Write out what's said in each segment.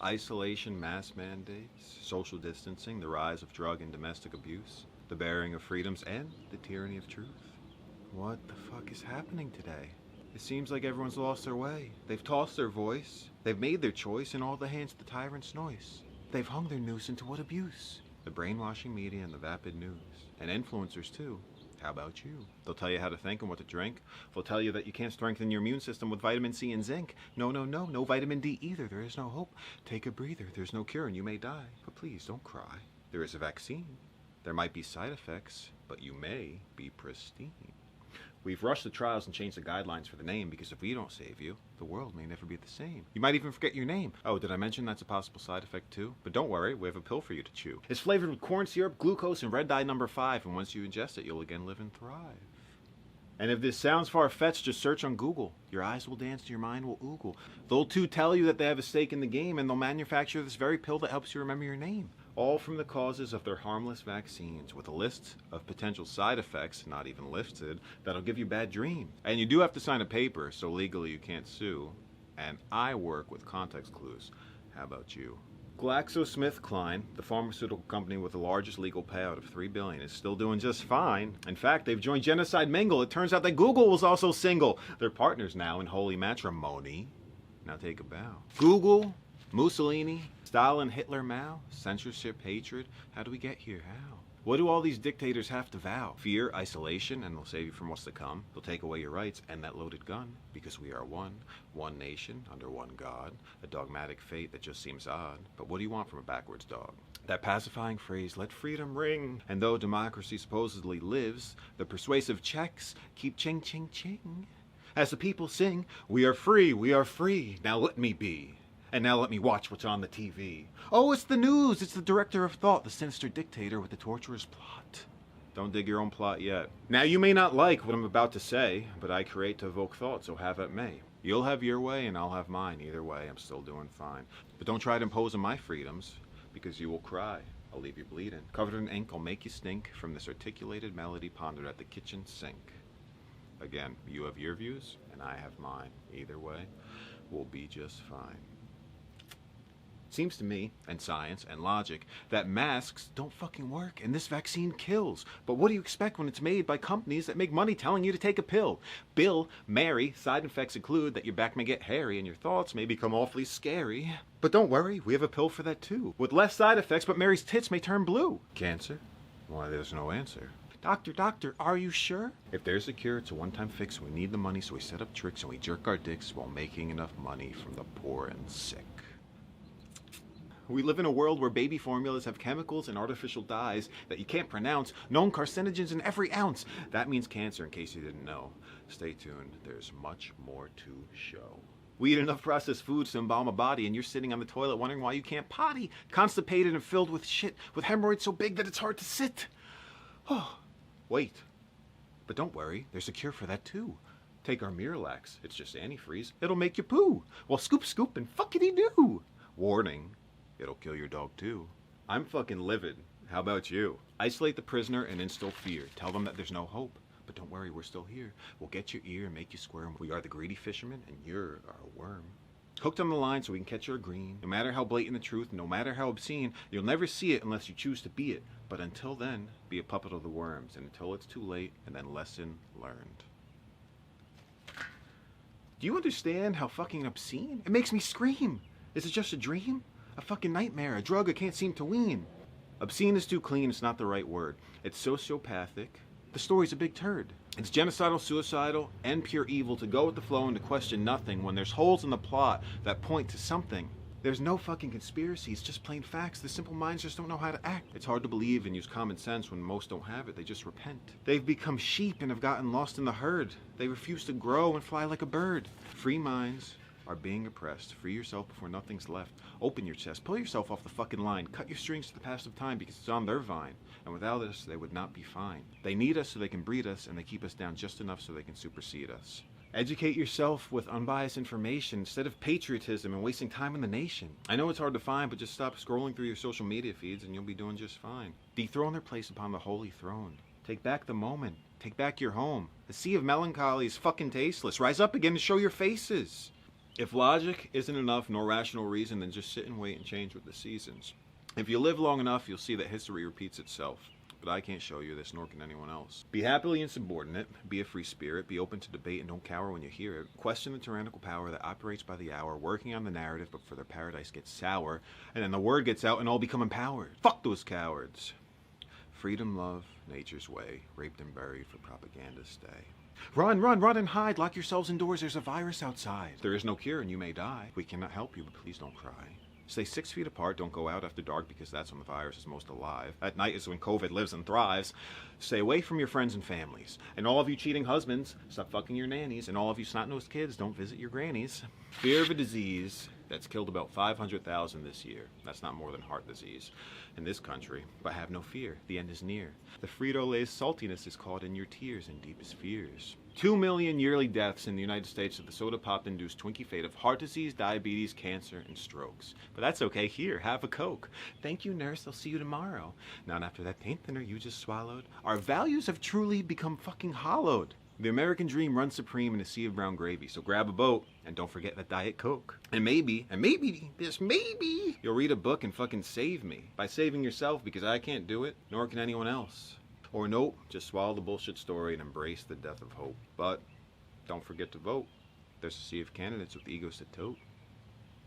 Isolation, mask mandates, social distancing, the rise of drug and domestic abuse, the burying of freedoms, and the tyranny of truth. What the fuck is happening today? It seems like everyone's lost their way. They've tossed their voice, they've made their choice, and all the hands of the tyrant's noise. They've hung their noose into what abuse? The brainwashing media and the vapid news. And influencers too. How about you? They'll tell you how to think and what to drink. They'll tell you that you can't strengthen your immune system with vitamin C and zinc. No vitamin D either. There is no hope. Take a breather. There's no cure and you may die. But please don't cry. There is a vaccine. There might be side effects, but you may be pristine. We've rushed the trials and changed the guidelines for the name because if we don't save you, the world may never be the same. You might even forget your name. Oh, did I mention that's a possible side effect too? But don't worry, we have a pill for you to chew. It's flavored with corn syrup, glucose, and red dye number 5, and once you ingest it, you'll again live and thrive. And if this sounds far-fetched, just search on Google. Your eyes will dance, your mind will oogle. They'll too tell you that they have a stake in the game, and they'll manufacture this very pill that helps you remember your name. All from the causes of their harmless vaccines, with a list of potential side effects, not even listed, that'll give you bad dreams. And you do have to sign a paper, so legally you can't sue. And I work with context clues. How about you? GlaxoSmithKline, the pharmaceutical company with the largest legal payout of $3 billion, is still doing just fine. In fact, they've joined Genocide Mingle. It turns out that Google was also single. They're partners now in holy matrimony. Now take a bow. Google, Mussolini, Stalin, Hitler, Mao, censorship, hatred. How do we get here? How? What do all these dictators have to vow? Fear, isolation, and they'll save you from what's to come. They'll take away your rights and that loaded gun, because we are one nation, under one God, a dogmatic fate that just seems odd. But what do you want from a backwards dog? That pacifying phrase, let freedom ring. And though democracy supposedly lives, the persuasive checks keep ching, ching, ching. As the people sing, we are free, now let me be. And now let me watch what's on the TV. Oh, it's the news. It's the director of thought, the sinister dictator with the torturous plot. Don't dig your own plot yet. Now, you may not like what I'm about to say, but I create to evoke thought, so have at may. You'll have your way and I'll have mine. Either way, I'm still doing fine. But don't try to impose on my freedoms, because you will cry. I'll leave you bleeding. Covered in ink, I'll make you stink from this articulated melody pondered at the kitchen sink. Again, you have your views and I have mine. Either way, we'll be just fine. Seems to me, and science, and logic, that masks don't fucking work, and this vaccine kills. But what do you expect when it's made by companies that make money telling you to take a pill? Bill, Mary, side effects include that your back may get hairy and your thoughts may become awfully scary. But don't worry, we have a pill for that too. With less side effects, but Mary's tits may turn blue. Cancer? Why, there's no answer. Doctor, are you sure? If there's a cure, it's a one-time fix, and we need the money, so we set up tricks and we jerk our dicks while making enough money from the poor and sick. We live in a world where baby formulas have chemicals and artificial dyes that you can't pronounce, known carcinogens in every ounce. That means cancer, in case you didn't know. Stay tuned, there's much more to show. We eat enough processed foods to embalm a body, and you're sitting on the toilet wondering why you can't potty, constipated and filled with shit, with hemorrhoids so big that it's hard to sit. Oh, wait. But don't worry, there's a cure for that too. Take our Miralax, it's just antifreeze. It'll make you poo. Well, scoop, and fuckity-doo. Warning. It'll kill your dog too. I'm fucking livid. How about you? Isolate the prisoner and instill fear. Tell them that there's no hope. But don't worry, we're still here. We'll get your ear and make you squirm. We are the greedy fisherman and you're our worm. Hooked on the line so we can catch your green. No matter how blatant the truth, no matter how obscene, you'll never see it unless you choose to be it. But until then, be a puppet of the worms. And until it's too late, and then lesson learned. Do you understand how fucking obscene? It makes me scream. Is it just a dream? A fucking nightmare, a drug I can't seem to wean. Obscene is too clean, it's not the right word. It's sociopathic. The story's a big turd. It's genocidal, suicidal, and pure evil to go with the flow and to question nothing when there's holes in the plot that point to something. There's no fucking conspiracies, just plain facts. The simple minds just don't know how to act. It's hard to believe and use common sense when most don't have it. They just repent. They've become sheep and have gotten lost in the herd. They refuse to grow and fly like a bird. Free minds are being oppressed. Free yourself before nothing's left. Open your chest. Pull yourself off the fucking line. Cut your strings to the pass of time because it's on their vine. And without us, they would not be fine. They need us so they can breed us, and they keep us down just enough so they can supersede us. Educate yourself with unbiased information instead of patriotism and wasting time in the nation. I know it's hard to find, but just stop scrolling through your social media feeds and you'll be doing just fine. Dethrone their place upon the holy throne. Take back the moment. Take back your home. The sea of melancholy is fucking tasteless. Rise up again and show your faces. If logic isn't enough nor rational reason, then just sit and wait and change with the seasons. If you live long enough, you'll see that history repeats itself. But I can't show you this, nor can anyone else. Be happily insubordinate, be a free spirit, be open to debate and don't cower when you hear it. Question the tyrannical power that operates by the hour, working on the narrative, but for their paradise gets sour, and then the word gets out and all become empowered. Fuck those cowards. Freedom, love, nature's way, raped and buried for propaganda's day. Run, run, run and hide, lock yourselves indoors, there's a virus outside. There is no cure and you may die. We cannot help you, but please don't cry. Stay 6 feet apart, don't go out after dark because that's when the virus is most alive. At night is when COVID lives and thrives. Stay away from your friends and families. And all of you cheating husbands, stop fucking your nannies. And all of you snot-nosed kids, don't visit your grannies. Fear of a disease that's killed about 500,000 this year. That's not more than heart disease in this country. But have no fear, the end is near. The Frito-Lay's saltiness is caught in your tears and deepest fears. 2 million yearly deaths in the United States of the soda pop-induced Twinkie fate of heart disease, diabetes, cancer, and strokes. But that's okay, here, have a Coke. Thank you, nurse, I'll see you tomorrow. Not after that paint thinner you just swallowed. Our values have truly become fucking hollowed. The American dream runs supreme in a sea of brown gravy, so grab a boat, and don't forget that Diet Coke. And maybe, just maybe, you'll read a book and fucking save me. By saving yourself, because I can't do it, nor can anyone else. Or nope, just swallow the bullshit story and embrace the death of hope. But don't forget to vote. There's a sea of candidates with egos to tote.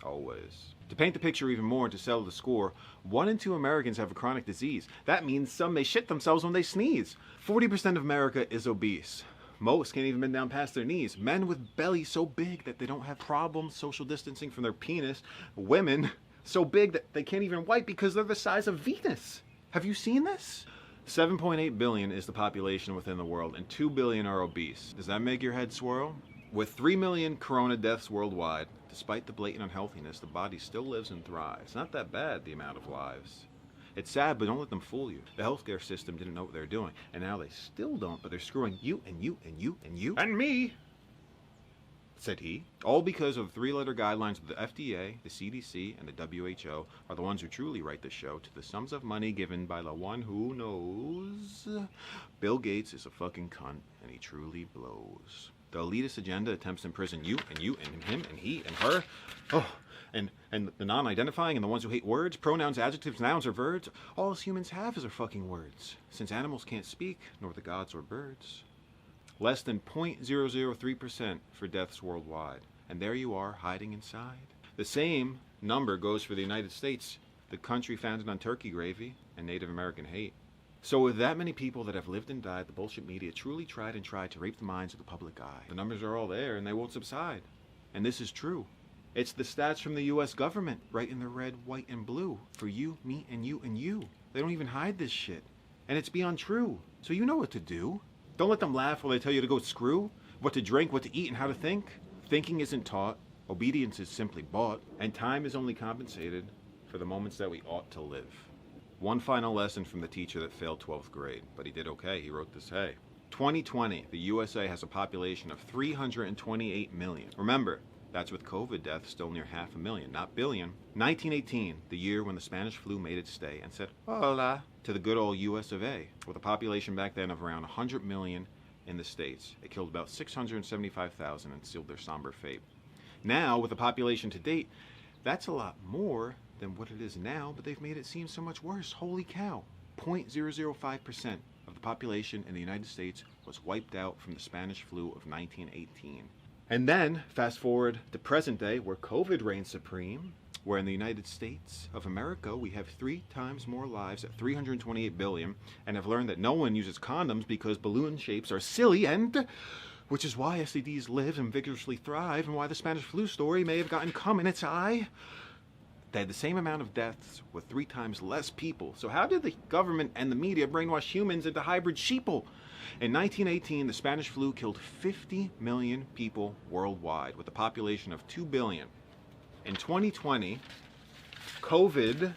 Always. To paint the picture even more and to settle the score, 1 in 2 Americans have a chronic disease. That means some may shit themselves when they sneeze. 40% of America is obese. Most can't even bend down past their knees. Men with bellies so big that they don't have problems social distancing from their penis. Women so big that they can't even wipe because they're the size of Venus. Have you seen this? 7.8 billion is the population within the world, and 2 billion are obese. Does that make your head swirl? With 3 million corona deaths worldwide, despite the blatant unhealthiness, the body still lives and thrives. Not that bad, the amount of lives. It's sad, but don't let them fool you. The healthcare system didn't know what they were doing, and now they still don't, but they're screwing you and you and you and you and me, said he. All because of 3-letter guidelines of the FDA, the CDC, and the WHO are the ones who truly write the show to the sums of money given by the one who knows. Bill Gates is a fucking cunt, and he truly blows. The elitist agenda attempts to imprison you and you and him and he and her. Oh, and the non-identifying and the ones who hate words, pronouns, adjectives, nouns, or verbs. All us humans have is our fucking words, since animals can't speak, nor the gods or birds. Less than 0.003% for deaths worldwide. And there you are, hiding inside. The same number goes for the United States, the country founded on turkey gravy and Native American hate. So with that many people that have lived and died, the bullshit media truly tried to rape the minds of the public eye. The numbers are all there and they won't subside. And this is true. It's the stats from the US government, right in the red, white, and blue. For you, me, and you, and you. They don't even hide this shit. And it's beyond true. So you know what to do. Don't let them laugh while they tell you to go screw, what to drink, what to eat, and how to think. Thinking isn't taught, obedience is simply bought, and time is only compensated for the moments that we ought to live. One final lesson from the teacher that failed 12th grade, but he did okay. He wrote this, hey. 2020, the USA has a population of 328 million. Remember, that's with COVID deaths still near 500,000, not billion. 1918, the year when the Spanish flu made its stay and said, hola, to the good old US of A. With a population back then of around 100 million in the States. It killed about 675,000 and sealed their somber fate. Now, with the population to date, that's a lot more than what it is now, but they've made it seem so much worse. Holy cow. 0.005% of the population in the United States was wiped out from the Spanish flu of 1918. And then, fast forward to present day, where COVID reigns supreme, where in the United States of America, we have 3 times more lives at 328 billion, and have learned that no one uses condoms because balloon shapes are silly, and which is why STDs live and vigorously thrive, and why the Spanish flu story may have gotten cum in its eye. They had the same amount of deaths with 3 times less people. So how did the government and the media brainwash humans into hybrid sheeple? In 1918, the Spanish flu killed 50 million people worldwide with a population of 2 billion. In 2020, COVID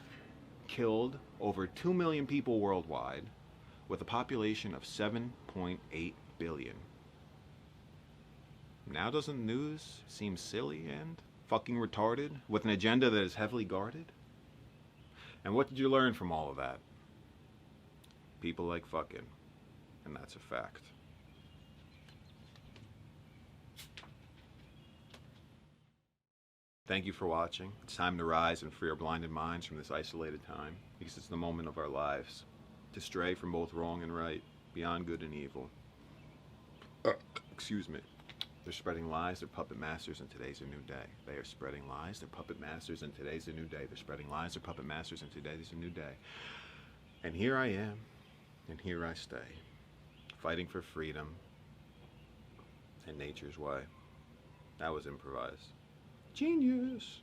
killed over 2 million people worldwide with a population of 7.8 billion. Now doesn't the news seem silly and fucking retarded with an agenda that is heavily guarded? And what did you learn from all of that? People like fucking. And that's a fact. Thank you for watching. It's time to rise and free our blinded minds from this isolated time, because it's the moment of our lives to stray from both wrong and right, beyond good and evil. Excuse me. They're spreading lies, they're puppet masters, and today's a new day. They are spreading lies, they're puppet masters, and today's a new day. They're spreading lies, they're puppet masters, and today's a new day. And here I am, and here I stay, fighting for freedom and nature's way. That was improvised. Genius!